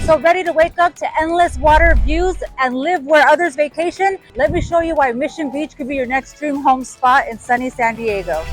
So ready to wake up to endless water views and live where others vacation? Let me show you why Mission Beach could be your next dream home spot in sunny San Diego.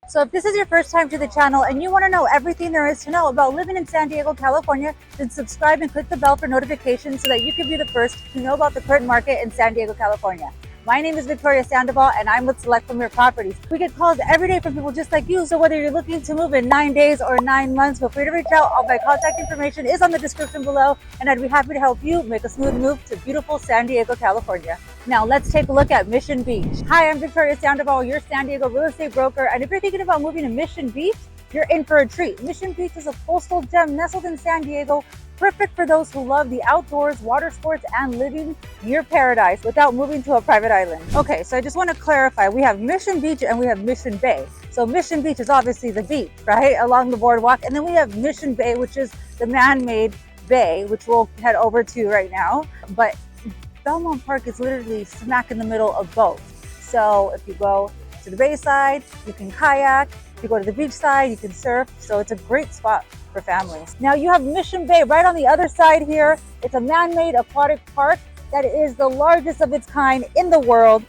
So if this is your first time to the channel and you want to know everything there is to know about living in San Diego, California, then subscribe and click the bell for notifications so that you can be the first to know about the current market in San Diego, California. My name is Victoria Sandoval and I'm with Select Premier Properties. We get calls every day from people just like you, so whether you're looking to move in 9 days or 9 months, feel free to reach out. All my contact information is on the description below and I'd be happy to help you make a smooth move to beautiful San Diego, California. Now let's take a look at Mission Beach. Hi, I'm Victoria Sandoval, your San Diego real estate broker, and if you're thinking about moving to Mission Beach, you're in for a treat. Mission Beach is a coastal gem nestled in San Diego, perfect for those who love the outdoors, water sports, and living near paradise without moving to a private island. Okay, so I just want to clarify, we have Mission Beach and we have Mission Bay. So Mission Beach is obviously the beach, right, along the boardwalk, and then we have Mission Bay, which is the man-made bay, which we'll head over to right now. But Belmont Park is literally smack in the middle of both. So if you go to the bayside, you can kayak. If you go to the beach side, you can surf. So it's a great spot for families. Now you have Mission Bay right on the other side here. It's a man-made aquatic park that is the largest of its kind in the world.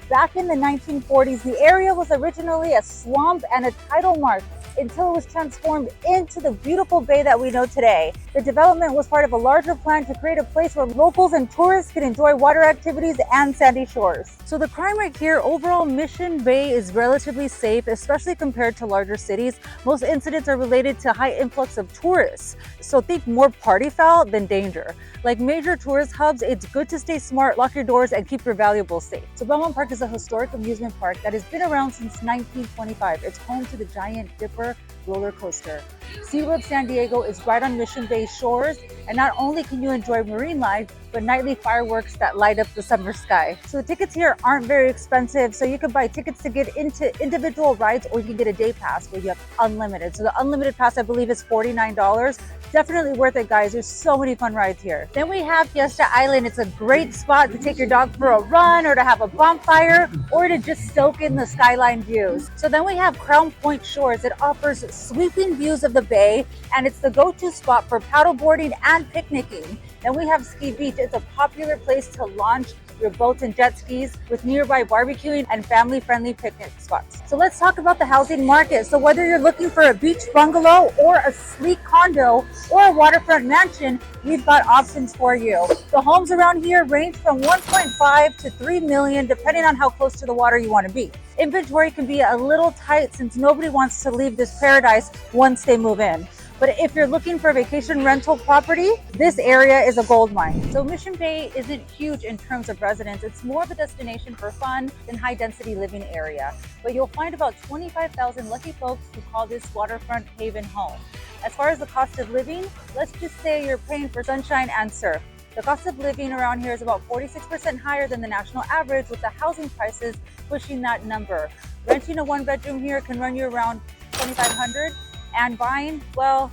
Back in the 1940s, the area was originally a swamp and a tidal marsh until it was transformed into the beautiful bay that we know today. The development was part of a larger plan to create a place where locals and tourists can enjoy water activities and sandy shores. So the crime rate here, overall Mission Bay is relatively safe, especially compared to larger cities. Most incidents are related to high influx of tourists. So think more party foul than danger. Like major tourist hubs, it's good to stay smart, lock your doors, and keep your valuables safe. So Belmont Park is a historic amusement park that has been around since 1925. It's home to the Giant Dipper roller coaster. SeaWorld San Diego is right on Mission Bay shores, and not only can you enjoy marine life, but nightly fireworks that light up the summer sky. So the tickets here aren't very expensive, so you can buy tickets to get into individual rides, or you can get a day pass where you have unlimited. So the unlimited pass, I believe, is $49. Definitely worth it, guys. There's so many fun rides here. Then we have Fiesta Island. It's a great spot to take your dog for a run, or to have a bonfire, or to just soak in the skyline views. So then we have Crown Point Shores. It offers sweeping views of the bay, and it's the go-to spot for paddleboarding and picnicking. Then we have Ski Beach. It's a popular place to launch your boats and jet skis with nearby barbecuing and family-friendly picnic spots. So let's talk about the housing market. So whether you're looking for a beach bungalow or a sleek condo or a waterfront mansion, we've got options for you. The homes around here range from 1.5 to 3 million, depending on how close to the water you want to be. Inventory can be a little tight since nobody wants to leave this paradise once they move in. But if you're looking for a vacation rental property, this area is a gold mine. So Mission Bay isn't huge in terms of residents. It's more of a destination for fun than high density living area. But you'll find about 25,000 lucky folks who call this waterfront haven home. As far as the cost of living, let's just say you're paying for sunshine and surf. The cost of living around here is about 46% higher than the national average, with the housing prices pushing that number. Renting a one-bedroom here can run you around $2,500. And buying, well,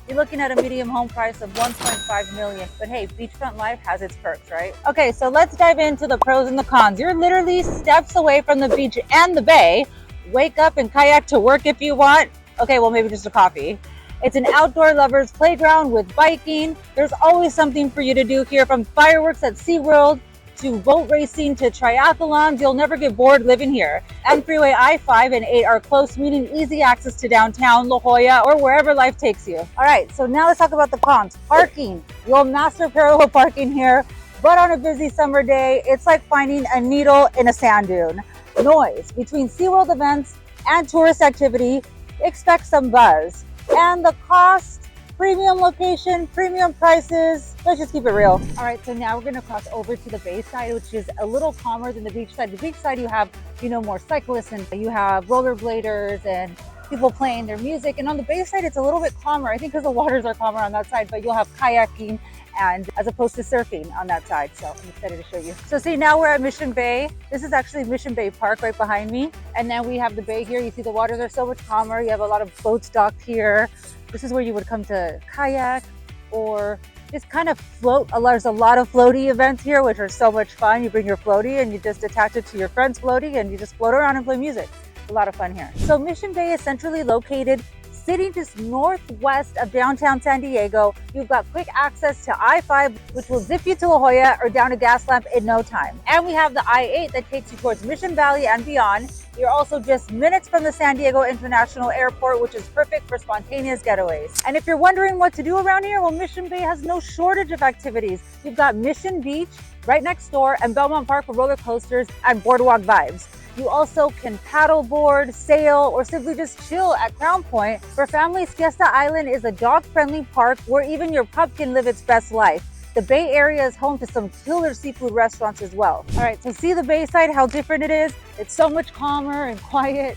you're looking at a medium home price of $1.5 million. But hey, beachfront life has its perks, right? Okay, so let's dive into the pros and the cons. You're literally steps away from the beach and the bay. Wake up and kayak to work if you want. Okay, well, maybe just a coffee. It's an outdoor lover's playground with biking. There's always something for you to do here, from fireworks at SeaWorld to boat racing to triathlons. You'll never get bored living here. And Freeway I-5 and 8 are close, meaning easy access to downtown, La Jolla, or wherever life takes you. All right, so now let's talk about the cons. Parking. You'll master parallel parking here, but on a busy summer day, it's like finding a needle in a sand dune. Noise. Between SeaWorld events and tourist activity, expect some buzz. And the cost, premium location, premium prices. Let's just keep it real. All right, so now we're gonna cross over to the bay side, which is a little calmer than the beach side. The beach side, you have, more cyclists, and you have rollerbladers and people playing their music. And on the bay side, it's a little bit calmer. I think because the waters are calmer on that side, but you'll have kayaking and as opposed to surfing on that side. So I'm excited to show you. So see, now we're at Mission Bay. This is actually Mission Bay Park right behind me. And then we have the bay here. You see the waters are so much calmer. You have a lot of boats docked here. This is where you would come to kayak or just kind of float. There's a lot of floaty events here, which are so much fun. You bring your floaty and you just attach it to your friend's floaty and you just float around and play music. It's a lot of fun here. So Mission Bay is centrally located, sitting just northwest of downtown San Diego. You've got quick access to I-5, which will zip you to La Jolla or down to Gaslamp in no time. And we have the I-8 that takes you towards Mission Valley and beyond. You're also just minutes from the San Diego International Airport, which is perfect for spontaneous getaways. And if you're wondering what to do around here, well, Mission Bay has no shortage of activities. You've got Mission Beach right next door and Belmont Park for roller coasters and boardwalk vibes. You also can paddleboard, sail, or simply just chill at Crown Point. For families, Fiesta Island is a dog-friendly park where even your pup can live its best life. The Bay Area is home to some killer seafood restaurants as well. All right, so see the Bayside, how different it is? It's so much calmer and quiet,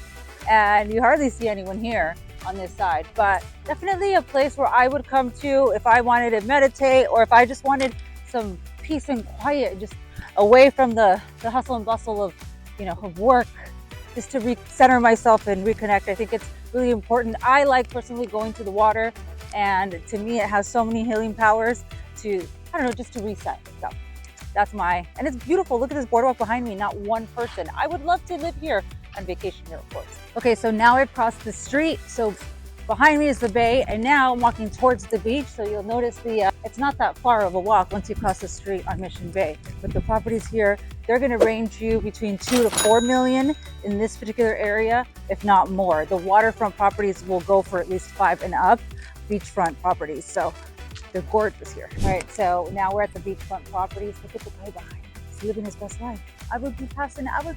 and you hardly see anyone here on this side. But definitely a place where I would come to if I wanted to meditate or if I just wanted some peace and quiet, just away from the hustle and bustle of work, just to recenter myself and reconnect. I think it's really important. I like personally going to the water, and to me it has so many healing powers to, just to reset. So that's and it's beautiful. Look at this boardwalk behind me, not one person. I would love to live here and vacation here, of course. Okay, so now I've crossed the street. So behind me is the bay, and now I'm walking towards the beach. So you'll notice it's not that far of a walk once you cross the street on Mission Bay. But the properties here, they're going to range you between 2 to 4 million in this particular area, if not more. The waterfront properties will go for at least 5 and up, beachfront properties. So they're gorgeous here. All right, so now we're at the beachfront properties. Look at the guy behind. He's living his best life. I would be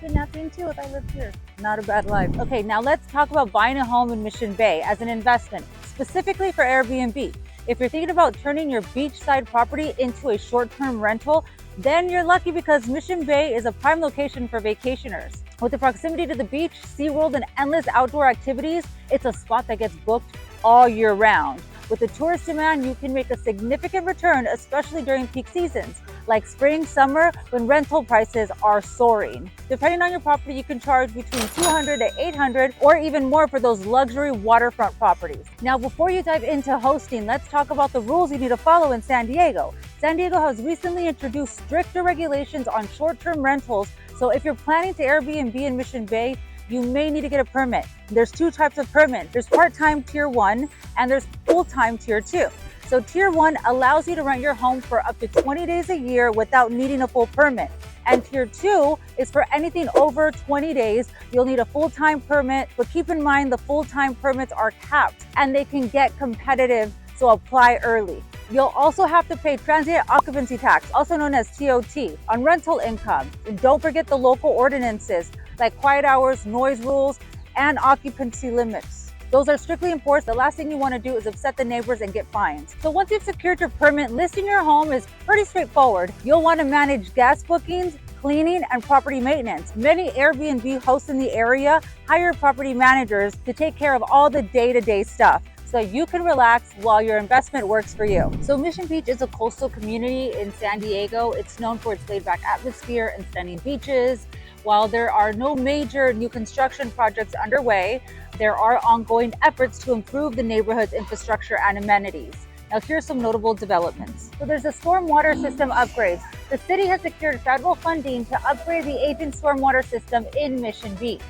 napping too if I lived here. Not a bad life. Okay, now let's talk about buying a home in Mission Bay as an investment, specifically for Airbnb. If you're thinking about turning your beachside property into a short-term rental, then you're lucky because Mission Bay is a prime location for vacationers. With the proximity to the beach, SeaWorld, and endless outdoor activities, it's a spot that gets booked all year round. With the tourist demand, you can make a significant return, especially during peak seasons, like spring, summer, when rental prices are soaring. Depending on your property, you can charge between $200 to $800 or even more for those luxury waterfront properties. Now, before you dive into hosting, let's talk about the rules you need to follow in San Diego. San Diego has recently introduced stricter regulations on short-term rentals, so if you're planning to Airbnb in Mission Bay, you may need to get a permit. There's 2 types of permit. There's part-time Tier 1 and there's full-time Tier 2. So Tier 1 allows you to rent your home for up to 20 days a year without needing a full permit. And Tier 2 is for anything over 20 days. You'll need a full-time permit, but keep in mind the full-time permits are capped and they can get competitive, so apply early. You'll also have to pay transient occupancy tax, also known as TOT, on rental income. And don't forget the local ordinances like quiet hours, noise rules, and occupancy limits. Those are strictly enforced. The last thing you want to do is upset the neighbors and get fines. So once you've secured your permit, listing your home is pretty straightforward. You'll want to manage guest bookings, cleaning, and property maintenance. Many Airbnb hosts in the area hire property managers to take care of all the day-to-day stuff, so you can relax while your investment works for you. So Mission Beach is a coastal community in San Diego. It's known for its laid-back atmosphere and stunning beaches. While there are no major new construction projects underway, there are ongoing efforts to improve the neighborhood's infrastructure and amenities. Now, here's some notable developments. So there's a stormwater system upgrades. The city has secured federal funding to upgrade the aging stormwater system in Mission Beach,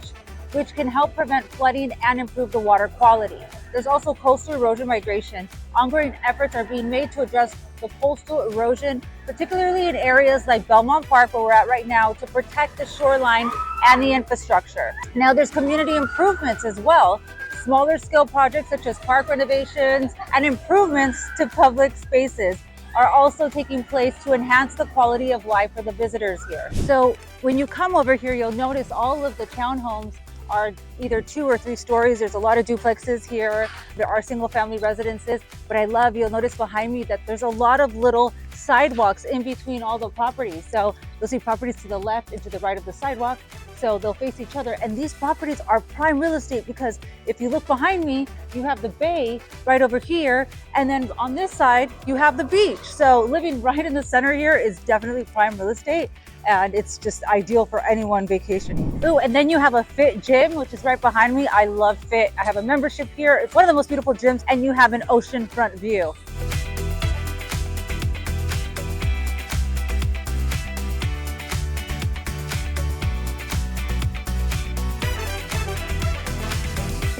which can help prevent flooding and improve the water quality. There's also coastal erosion migration. Ongoing efforts are being made to address the coastal erosion, particularly in areas like Belmont Park, where we're at right now, to protect the shoreline and the infrastructure. Now, there's community improvements as well. Smaller scale projects such as park renovations and improvements to public spaces are also taking place to enhance the quality of life for the visitors here. So when you come over here, you'll notice all of the townhomes are either 2 or 3 stories. There's a lot of duplexes here. There are single family residences, but you'll notice behind me that there's a lot of little sidewalks in between all the properties. So you'll see properties to the left and to the right of the sidewalk. So they'll face each other. And these properties are prime real estate because if you look behind me, you have the bay right over here. And then on this side, you have the beach. So living right in the center here is definitely prime real estate. And it's just ideal for anyone vacationing. Oh, and then you have a Fit gym, which is right behind me. I love Fit. I have a membership here. It's one of the most beautiful gyms, and you have an oceanfront view.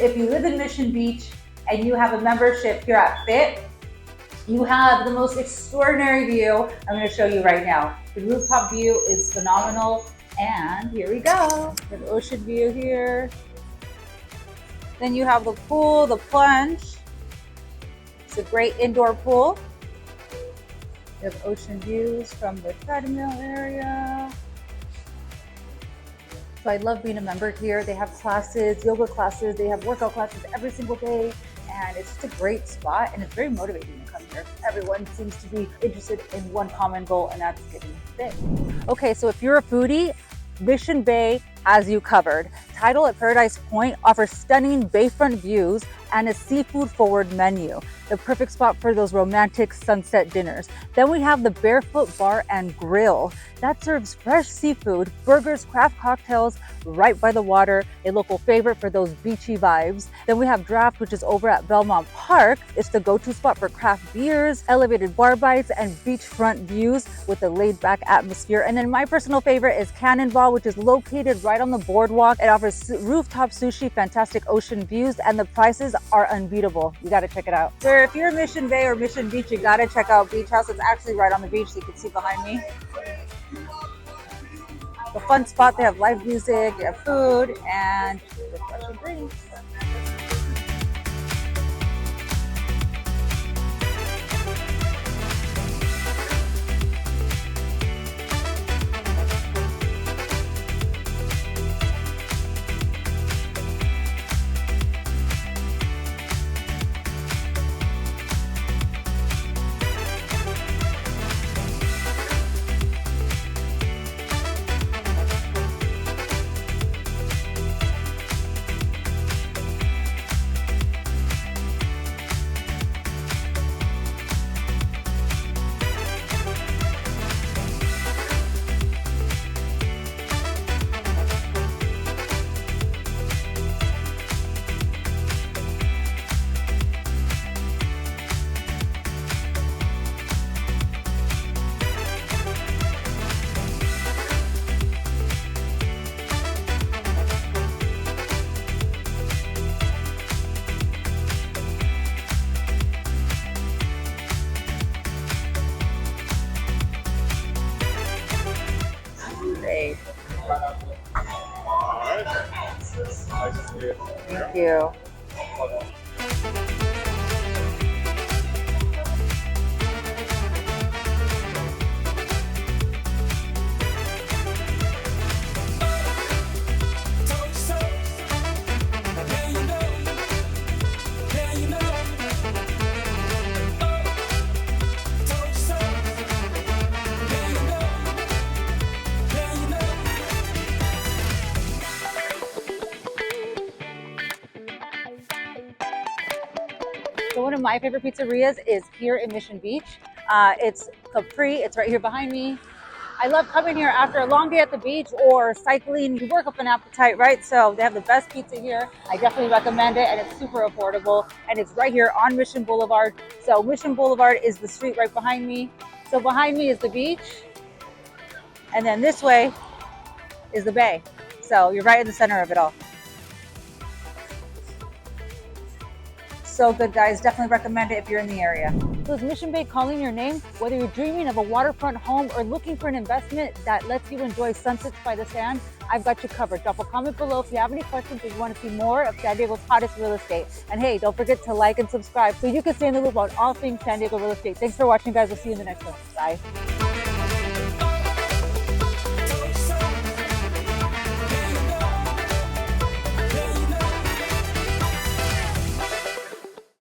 if you live in Mission Beach and you have a membership here at Fit, you have the most extraordinary view. I'm going to show you right now. The rooftop view is phenomenal. And here we go. We have the ocean view here. Then you have the pool, the plunge. It's a great indoor pool. You have ocean views from the treadmill area. So I love being a member here. They have classes, yoga classes, they have workout classes every single day. And it's just a great spot and it's very motivating to come here. Everyone seems to be interested in one common goal, and that's getting fit. Okay, so if you're a foodie, Mission Bay has you covered. Tidal at Paradise Point offers stunning bayfront views and a seafood forward menu. The perfect spot for those romantic sunset dinners. Then we have the Barefoot Bar and Grill. That serves fresh seafood, burgers, craft cocktails right by the water, a local favorite for those beachy vibes. Then we have Draft, which is over at Belmont Park. It's the go-to spot for craft beers, elevated bar bites, and beachfront views with a laid-back atmosphere. And then my personal favorite is Cannonball, which is located right on the boardwalk. It offers rooftop sushi, fantastic ocean views, and the prices are unbeatable. You gotta check it out. So if you're Mission Bay or Mission Beach, you gotta check out Beach House. It's actually right on the beach, so you can see behind me. The fun spot, they have live music, they have food, and refreshing drinks. Thank you. So one of my favorite pizzerias is here in Mission Beach. It's Capri. It's right here behind me. I love coming here after a long day at the beach or cycling. You work up an appetite, right? So they have the best pizza here. I definitely recommend it, and it's super affordable. And it's right here on Mission Boulevard. So Mission Boulevard is the street right behind me. So behind me is the beach. And then this way is the bay. So you're right in the center of it all. So good, guys. Definitely recommend it if you're in the area. So is Mission Bay calling your name? Whether you're dreaming of a waterfront home or looking for an investment that lets you enjoy sunsets by the sand, I've got you covered. Drop a comment below if you have any questions or you want to see more of San Diego's hottest real estate. And hey, don't forget to like and subscribe so you can stay in the loop on all things San Diego real estate. Thanks for watching, guys. We'll see you in the next one. Bye.